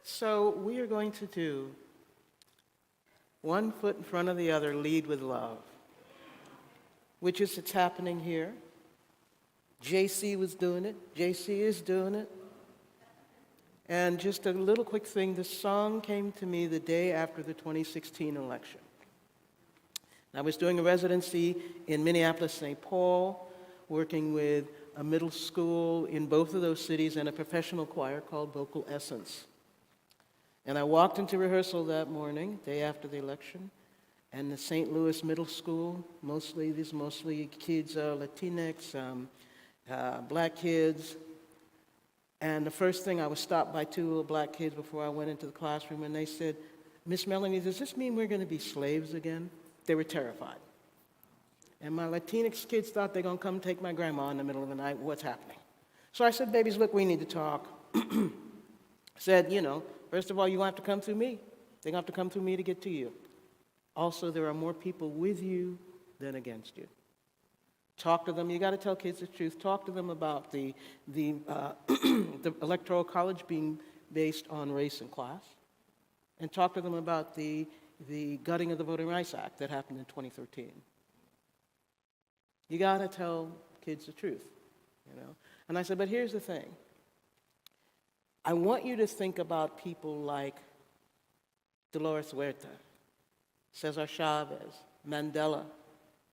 So we are going to do one foot in front of the other, lead with love, which is it's happening here. JC was doing it. JC is doing it. And just a little quick thing, this song came to me the day after the 2016 election. I was doing a residency in Minneapolis, St. Paul, working with a middle school in both of those cities and a professional choir called Vocal Essence. And I walked into rehearsal that morning, day after the election, and the St. Louis Middle School, mostly kids, Latinx, black kids. And the first thing, I was stopped by two little black kids before I went into the classroom, and they said, "Miss Melanie, does this mean we're going to be slaves again?" They were terrified. And my Latinx kids thought they're going to come take my grandma in the middle of the night. What's happening? So I said, "Babies, look, we need to talk." Said, first of all, you have to come through me. They're going to have to come through me to get to you. Also, there are more people with you than against you. Talk to them. You got to tell kids the truth. Talk to them about the the Electoral College being based on race and class. And talk to them about the gutting of the Voting Rights Act that happened in 2013. You got to tell kids the truth, And I said, but here's the thing. I want you to think about people like Dolores Huerta, Cesar Chavez, Mandela,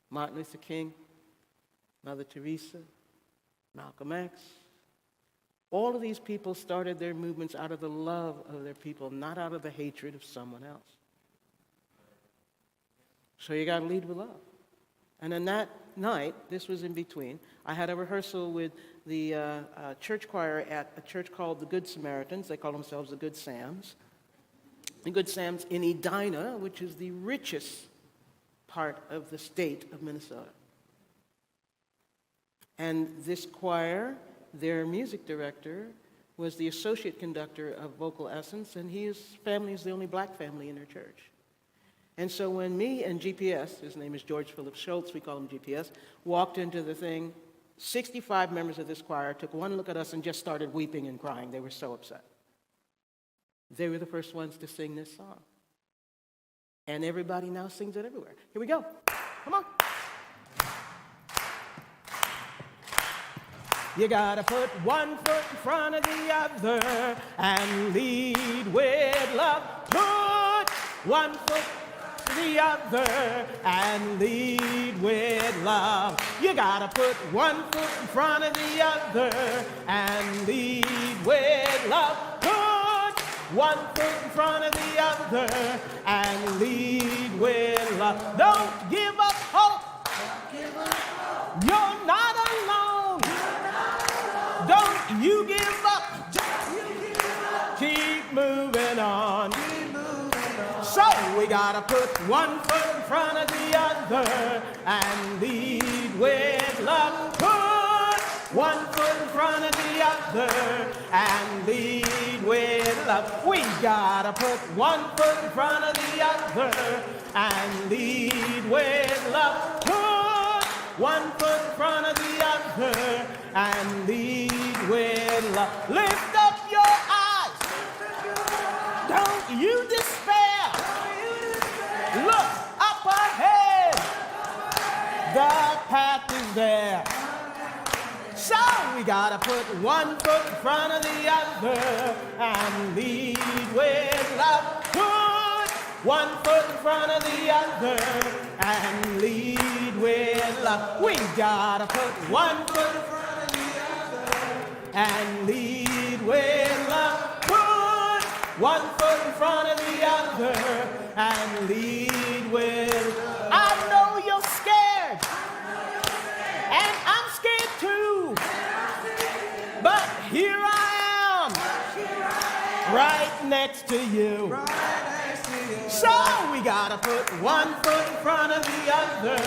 Martin Luther King, Mother Teresa, Malcolm X. All of these people started their movements out of the love of their people, not out of the hatred of someone else. So you got to lead with love. And then that night, this was in between, I had a rehearsal with the church choir at a church called the Good Samaritans. They call themselves the Good Sams. The Good Sams in Edina, which is the richest part of the state of Minnesota. And this choir, their music director, was the associate conductor of Vocal Essence, and his family is the only black family in their church. And so when me and GPS, his name is George Philip Schultz, we call him GPS, walked into the thing, 65 members of this choir took one look at us and just started weeping and crying. They were so upset. They were the first ones to sing this song. And everybody now sings it everywhere. Here we go. Come on. You gotta put one foot in front of the other and lead with love. Put one foot the other and lead with love. You gotta put one foot in front of the other and lead with love. Put one foot in front of the other and lead with love. Don't give up hope. You're not alone. Don't you give up. Keep moving on. So we gotta put one foot in front of the other and lead with love. Put one foot in front of the other and lead with love. We gotta put one foot in front of the other and lead with love. Put one foot in front of the other and lead with love. Lift up your eyes. Don't you despair. Look up ahead. The path is there. So we gotta put one foot in front of the other and lead with love. Put one foot in front of the other and lead with love. We gotta put one foot in front of the other and lead with love. Put one foot in front of the other and lead with love. I know you're scared, and I'm scared too, but here I am, right next to you. So we gotta put one foot in front of the other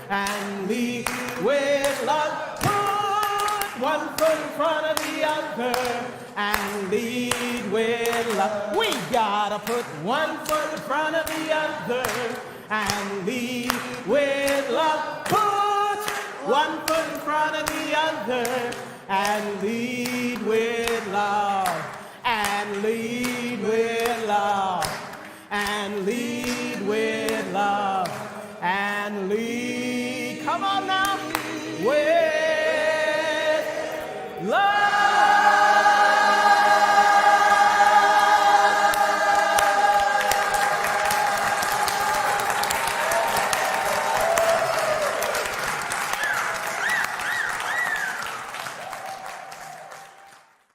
and lead with love. Put one foot in front of the other and lead with love. We gotta put one foot in front of the other and lead with love. Put one foot in front of the other and lead with love. And and lead with love, and lead with love, and lead. Come on now. With